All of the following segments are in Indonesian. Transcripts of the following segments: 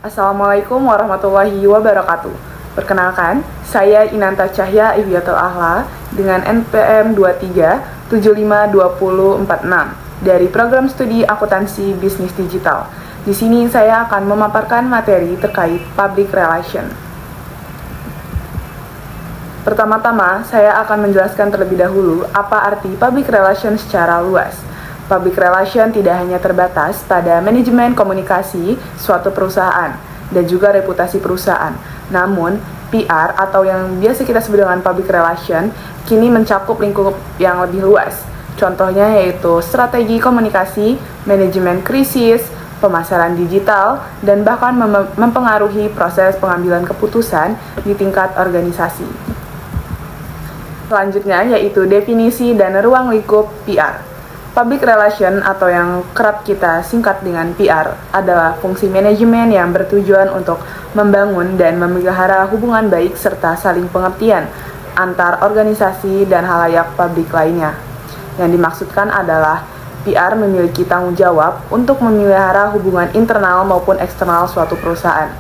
Assalamualaikum warahmatullahi wabarakatuh. Perkenalkan, saya Inanta Cahya Ihyatul Ahla dengan NPM 23752046 dari Program Studi Akuntansi Bisnis Digital. Di sini saya akan memaparkan materi terkait public relation. Pertama-tama, saya akan menjelaskan terlebih dahulu apa arti public relation secara luas. Public relation tidak hanya terbatas pada manajemen komunikasi suatu perusahaan dan juga reputasi perusahaan. Namun, PR atau yang biasa kita sebut dengan public relation kini mencakup lingkup yang lebih luas. Contohnya yaitu strategi komunikasi, manajemen krisis, pemasaran digital, dan bahkan mempengaruhi proses pengambilan keputusan di tingkat organisasi. Selanjutnya yaitu definisi dan ruang lingkup PR. Public relation atau yang kerap kita singkat dengan PR adalah fungsi manajemen yang bertujuan untuk membangun dan memelihara hubungan baik serta saling pengertian antar organisasi dan halayak publik lainnya. Yang dimaksudkan adalah PR memiliki tanggung jawab untuk memelihara hubungan internal maupun eksternal suatu perusahaan.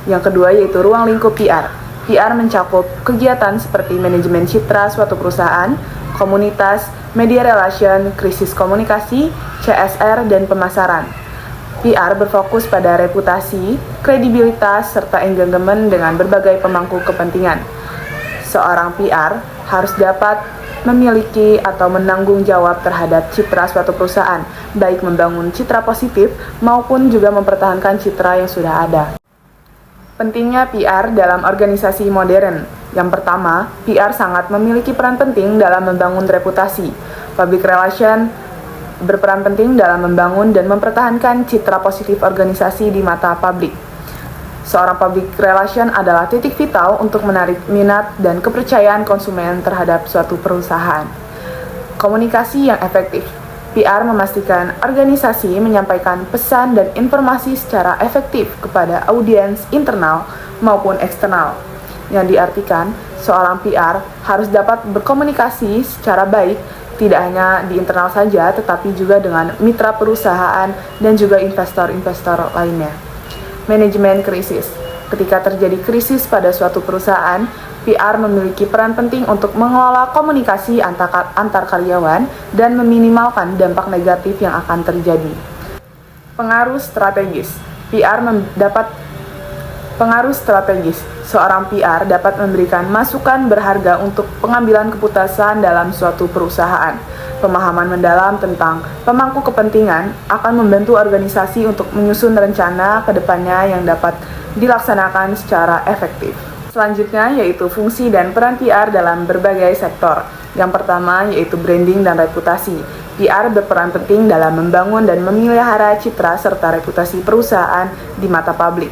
Yang kedua yaitu ruang lingkup PR. PR mencakup kegiatan seperti manajemen citra suatu perusahaan, komunitas, media relation, krisis komunikasi, CSR, dan pemasaran. PR berfokus pada reputasi, kredibilitas, serta engagement dengan berbagai pemangku kepentingan. Seorang PR harus dapat memiliki atau menanggung jawab terhadap citra suatu perusahaan, baik membangun citra positif maupun juga mempertahankan citra yang sudah ada. Pentingnya PR dalam organisasi modern. Yang pertama, PR sangat memiliki peran penting dalam membangun reputasi. Public relation berperan penting dalam membangun dan mempertahankan citra positif organisasi di mata publik. Seorang public relation adalah titik vital untuk menarik minat dan kepercayaan konsumen terhadap suatu perusahaan. Komunikasi yang efektif. PR memastikan organisasi menyampaikan pesan dan informasi secara efektif kepada audiens internal maupun eksternal. Yang diartikan, seorang PR harus dapat berkomunikasi secara baik, tidak hanya di internal saja, tetapi juga dengan mitra perusahaan dan juga investor-investor lainnya. Manajemen krisis. Ketika terjadi krisis pada suatu perusahaan, PR memiliki peran penting untuk mengelola komunikasi antar karyawan dan meminimalkan dampak negatif yang akan terjadi. Pengaruh strategis. Pengaruh strategis. Seorang PR dapat memberikan masukan berharga untuk pengambilan keputusan dalam suatu perusahaan. Pemahaman mendalam tentang pemangku kepentingan akan membantu organisasi untuk menyusun rencana ke depannya yang dapat dilaksanakan secara efektif. Selanjutnya yaitu fungsi dan peran PR dalam berbagai sektor. Yang pertama yaitu branding dan reputasi. PR berperan penting dalam membangun dan memelihara citra serta reputasi perusahaan di mata publik.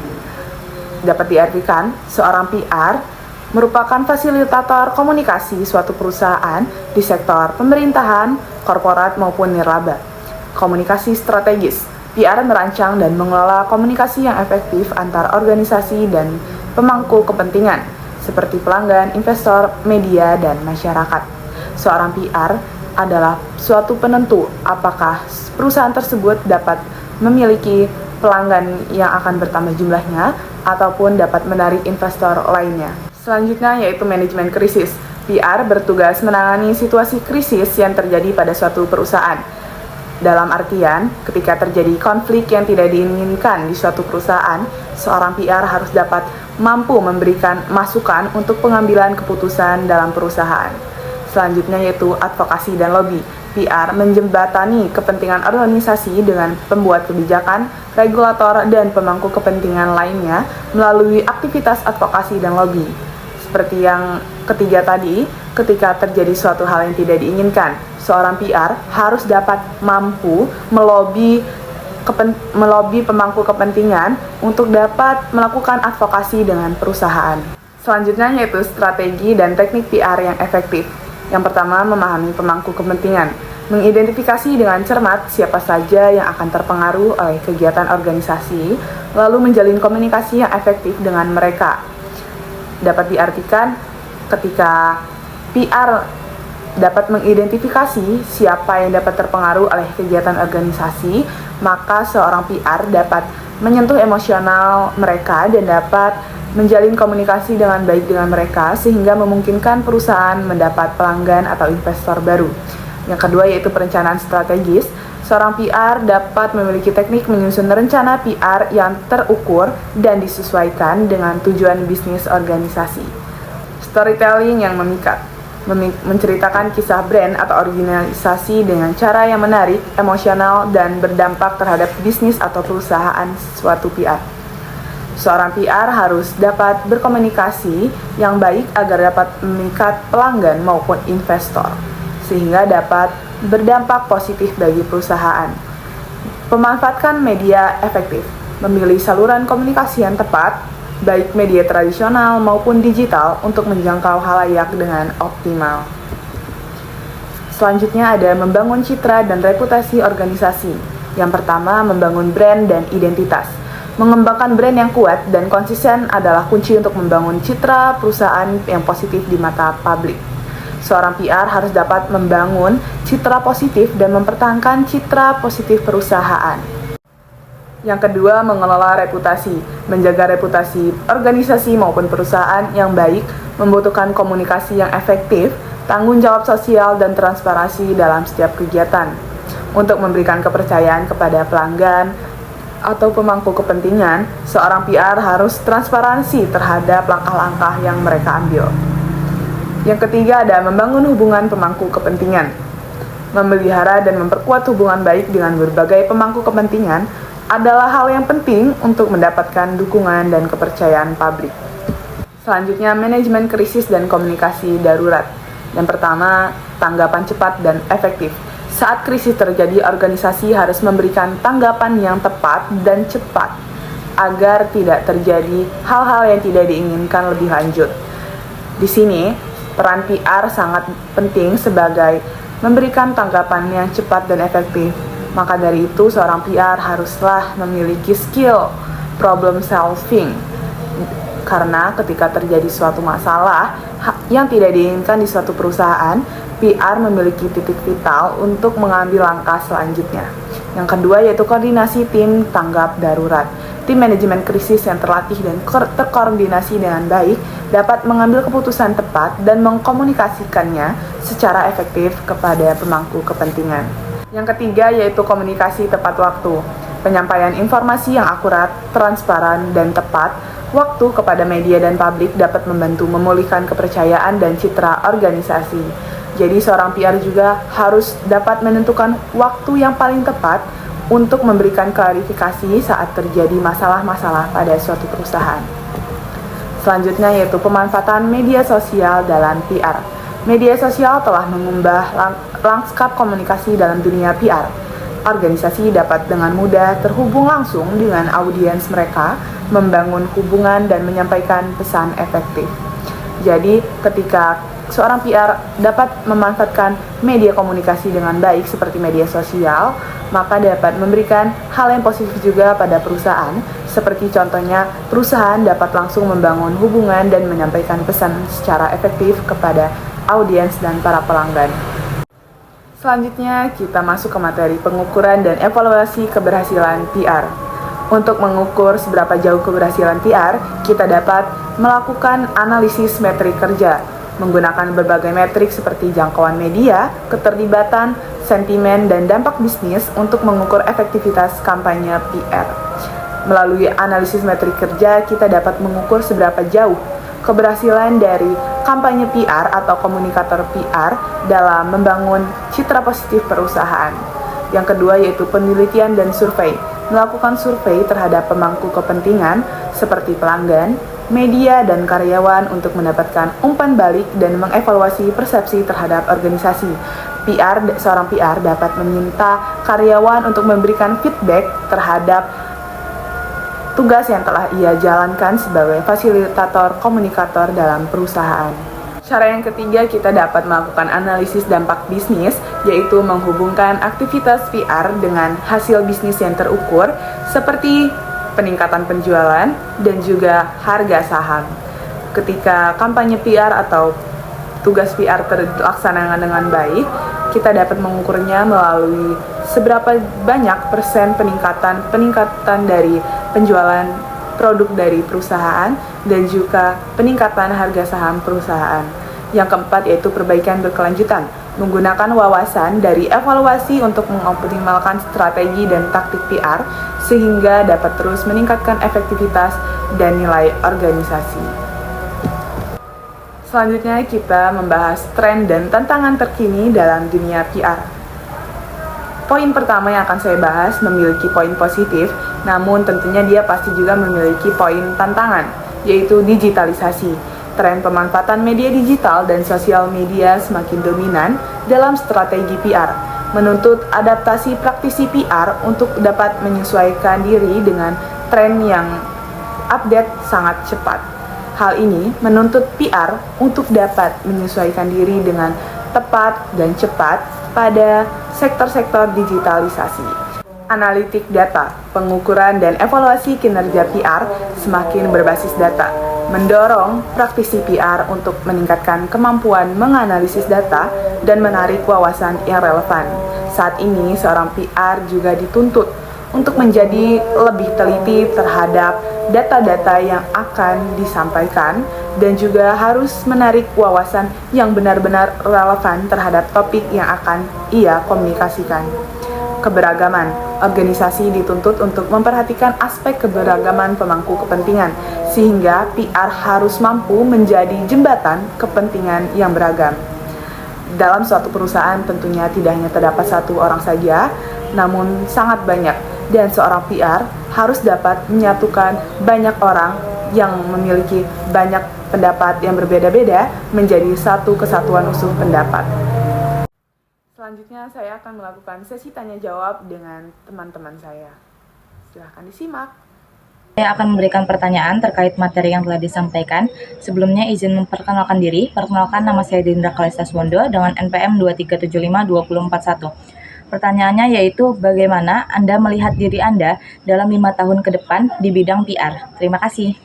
Dapat diartikan, seorang PR merupakan fasilitator komunikasi suatu perusahaan di sektor pemerintahan, korporat maupun nirlaba. Komunikasi strategis. PR merancang dan mengelola komunikasi yang efektif antar organisasi dan pemangku kepentingan, seperti pelanggan, investor, media, dan masyarakat. Seorang PR adalah suatu penentu apakah perusahaan tersebut dapat memiliki pelanggan yang akan bertambah jumlahnya ataupun dapat menarik investor lainnya. Selanjutnya yaitu manajemen krisis. PR bertugas menangani situasi krisis yang terjadi pada suatu perusahaan. Dalam artian, ketika terjadi konflik yang tidak diinginkan di suatu perusahaan, seorang PR harus dapat mampu memberikan masukan untuk pengambilan keputusan dalam perusahaan. Selanjutnya yaitu advokasi dan lobby. PR menjembatani kepentingan organisasi dengan pembuat kebijakan, regulator, dan pemangku kepentingan lainnya melalui aktivitas advokasi dan lobby. Seperti yang ketiga tadi, ketika terjadi suatu hal yang tidak diinginkan, seorang PR harus dapat mampu melobi pemangku kepentingan untuk dapat melakukan advokasi dengan perusahaan. Selanjutnya yaitu strategi dan teknik PR yang efektif. Yang pertama, memahami pemangku kepentingan. Mengidentifikasi dengan cermat siapa saja yang akan terpengaruh oleh kegiatan organisasi, lalu menjalin komunikasi yang efektif dengan mereka. Dapat diartikan ketika PR dapat mengidentifikasi siapa yang dapat terpengaruh oleh kegiatan organisasi, maka seorang PR dapat menyentuh emosional mereka dan dapat menjalin komunikasi dengan baik dengan mereka sehingga memungkinkan perusahaan mendapat pelanggan atau investor baru. Yang kedua yaitu perencanaan strategis. Seorang PR dapat memiliki teknik menyusun rencana PR yang terukur dan disesuaikan dengan tujuan bisnis organisasi. Storytelling yang memikat, menceritakan kisah brand atau organisasi dengan cara yang menarik, emosional, dan berdampak terhadap bisnis atau perusahaan suatu PR. Seorang PR harus dapat berkomunikasi yang baik agar dapat memikat pelanggan maupun investor, sehingga dapat berdampak positif bagi perusahaan. Memanfaatkan media efektif, memilih saluran komunikasi yang tepat, baik media tradisional maupun digital untuk menjangkau khalayak dengan optimal. Selanjutnya ada membangun citra dan reputasi organisasi. Yang pertama, membangun brand dan identitas. Mengembangkan brand yang kuat dan konsisten adalah kunci untuk membangun citra perusahaan yang positif di mata publik. Seorang PR harus dapat membangun citra positif dan mempertahankan citra positif perusahaan. Yang kedua, mengelola reputasi. Menjaga reputasi organisasi maupun perusahaan yang baik membutuhkan komunikasi yang efektif, tanggung jawab sosial, dan transparansi dalam setiap kegiatan. Untuk memberikan kepercayaan kepada pelanggan atau pemangku kepentingan, seorang PR harus transparansi terhadap langkah-langkah yang mereka ambil. Yang ketiga ada membangun hubungan pemangku kepentingan. Memelihara dan memperkuat hubungan baik dengan berbagai pemangku kepentingan adalah hal yang penting untuk mendapatkan dukungan dan kepercayaan publik. Selanjutnya, manajemen krisis dan komunikasi darurat. Yang pertama, tanggapan cepat dan efektif. Saat krisis terjadi, organisasi harus memberikan tanggapan yang tepat dan cepat agar tidak terjadi hal-hal yang tidak diinginkan lebih lanjut. Di sini, peran PR sangat penting sebagai memberikan tanggapan yang cepat dan efektif. Maka dari itu, seorang PR haruslah memiliki skill problem solving. Karena ketika terjadi suatu masalah yang tidak diinginkan di suatu perusahaan, PR memiliki titik vital untuk mengambil langkah selanjutnya. Yang kedua yaitu koordinasi tim tanggap darurat. Tim manajemen krisis yang terlatih dan terkoordinasi dengan baik dapat mengambil keputusan tepat dan mengkomunikasikannya secara efektif kepada pemangku kepentingan. Yang ketiga yaitu komunikasi tepat waktu. Penyampaian informasi yang akurat, transparan, dan tepat waktu kepada media dan publik dapat membantu memulihkan kepercayaan dan citra organisasi. Jadi seorang PR juga harus dapat menentukan waktu yang paling tepat untuk memberikan klarifikasi saat terjadi masalah-masalah pada suatu perusahaan. Selanjutnya yaitu pemanfaatan media sosial dalam PR. Media sosial telah mengubah lanskap komunikasi dalam dunia PR. Organisasi dapat dengan mudah terhubung langsung dengan audiens mereka, membangun hubungan dan menyampaikan pesan efektif. Jadi, ketika seorang PR dapat memanfaatkan media komunikasi dengan baik seperti media sosial, maka dapat memberikan hal yang positif juga pada perusahaan, seperti contohnya perusahaan dapat langsung membangun hubungan dan menyampaikan pesan secara efektif kepada audiens dan para pelanggan. Selanjutnya, kita masuk ke materi pengukuran dan evaluasi keberhasilan PR. Untuk mengukur seberapa jauh keberhasilan PR, kita dapat melakukan analisis metrik kerja, menggunakan berbagai metrik seperti jangkauan media, keterlibatan, sentimen, dan dampak bisnis untuk mengukur efektivitas kampanye PR. Melalui analisis metrik kerja, kita dapat mengukur seberapa jauh keberhasilan dari kampanye PR atau komunikator PR dalam membangun citra positif perusahaan. Yang kedua yaitu penelitian dan survei. Melakukan survei terhadap pemangku kepentingan seperti pelanggan, media, dan karyawan untuk mendapatkan umpan balik dan mengevaluasi persepsi terhadap organisasi. Seorang PR dapat meminta karyawan untuk memberikan feedback terhadap tugas yang telah ia jalankan sebagai fasilitator komunikator dalam perusahaan. Cara yang ketiga, kita dapat melakukan analisis dampak bisnis, yaitu menghubungkan aktivitas PR dengan hasil bisnis yang terukur, seperti peningkatan penjualan dan juga harga saham. Ketika kampanye PR atau tugas PR terlaksana dengan baik, kita dapat mengukurnya melalui seberapa banyak persen peningkatan dari penjualan produk dari perusahaan, dan juga peningkatan harga saham perusahaan. Yang keempat yaitu perbaikan berkelanjutan, menggunakan wawasan dari evaluasi untuk mengoptimalkan strategi dan taktik PR sehingga dapat terus meningkatkan efektivitas dan nilai organisasi. Selanjutnya kita membahas tren dan tantangan terkini dalam dunia PR. Poin pertama yang akan saya bahas memiliki poin positif, namun tentunya dia pasti juga memiliki poin tantangan, yaitu digitalisasi. Tren pemanfaatan media digital dan sosial media semakin dominan dalam strategi PR, menuntut adaptasi praktisi PR untuk dapat menyesuaikan diri dengan tren yang update sangat cepat. Hal ini menuntut PR untuk dapat menyesuaikan diri dengan tepat dan cepat pada sektor-sektor digitalisasi. Analitik data, pengukuran dan evaluasi kinerja PR semakin berbasis data, mendorong praktisi PR untuk meningkatkan kemampuan menganalisis data dan menarik wawasan yang relevan. Saat ini, seorang PR juga dituntut untuk menjadi lebih teliti terhadap data-data yang akan disampaikan dan juga harus menarik wawasan yang benar-benar relevan terhadap topik yang akan ia komunikasikan. Keberagaman, organisasi dituntut untuk memperhatikan aspek keberagaman pemangku kepentingan, sehingga PR harus mampu menjadi jembatan kepentingan yang beragam. Dalam suatu perusahaan tentunya tidak hanya terdapat satu orang saja, namun sangat banyak, dan seorang PR harus dapat menyatukan banyak orang yang memiliki banyak pendapat yang berbeda-beda menjadi satu kesatuan usul pendapat. Selanjutnya saya akan melakukan sesi tanya jawab dengan teman-teman saya. Silahkan disimak. Saya akan memberikan pertanyaan terkait materi yang telah disampaikan. Sebelumnya izin memperkenalkan diri. Perkenalkan, nama saya Dindra Kalista Swondo dengan NPM 23752041. Pertanyaannya yaitu, bagaimana Anda melihat diri Anda dalam 5 tahun ke depan di bidang PR? Terima kasih.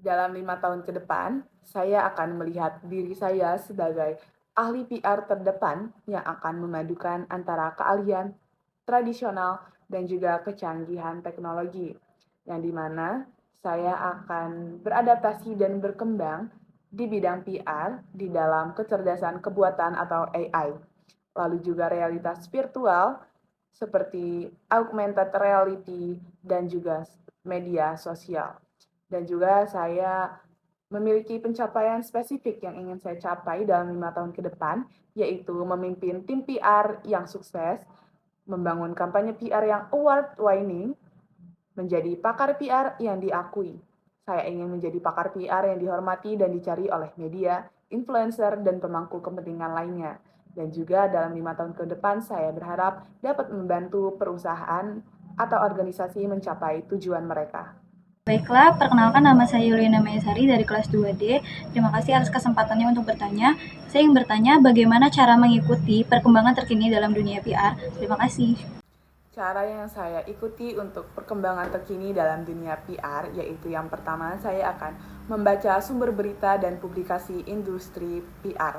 Dalam 5 tahun ke depan, saya akan melihat diri saya sebagai ahli PR terdepan yang akan memadukan antara keahlian tradisional dan juga kecanggihan teknologi, yang dimana saya akan beradaptasi dan berkembang di bidang PR di dalam kecerdasan kebuatan atau AI, lalu juga realitas virtual seperti augmented reality dan juga media sosial. Dan juga saya memiliki pencapaian spesifik yang ingin saya capai dalam 5 tahun ke depan, yaitu memimpin tim PR yang sukses, membangun kampanye PR yang award-winning, menjadi pakar PR yang diakui. Saya ingin menjadi pakar PR yang dihormati dan dicari oleh media, influencer, dan pemangku kepentingan lainnya. Dan juga dalam 5 tahun ke depan, saya berharap dapat membantu perusahaan atau organisasi mencapai tujuan mereka. Baiklah, perkenalkan nama saya Yuliana Mayasari dari kelas 2D. Terima kasih atas kesempatannya untuk bertanya. Saya ingin bertanya bagaimana cara mengikuti perkembangan terkini dalam dunia PR. Terima kasih. Cara yang saya ikuti untuk perkembangan terkini dalam dunia PR yaitu yang pertama, saya akan membaca sumber berita dan publikasi industri PR.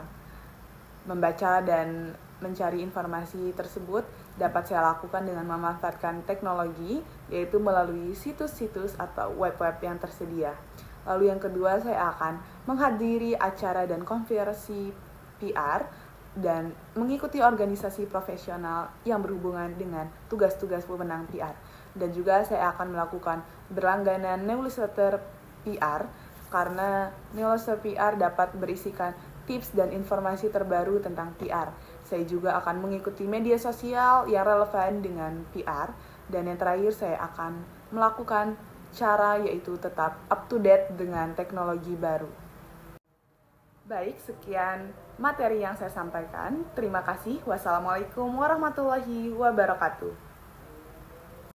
Membaca dan mencari informasi tersebut dapat saya lakukan dengan memanfaatkan teknologi, yaitu melalui situs-situs atau web-web yang tersedia. Lalu yang kedua, saya akan menghadiri acara dan konferensi PR dan mengikuti organisasi profesional yang berhubungan dengan tugas-tugas pemenang PR. Dan juga saya akan melakukan berlangganan newsletter PR, karena newsletter PR dapat berisikan tips dan informasi terbaru tentang PR. Saya juga akan mengikuti media sosial yang relevan dengan PR. Dan yang terakhir, saya akan melakukan cara yaitu tetap up to date dengan teknologi baru. Baik, sekian materi yang saya sampaikan. Terima kasih. Wassalamualaikum warahmatullahi wabarakatuh.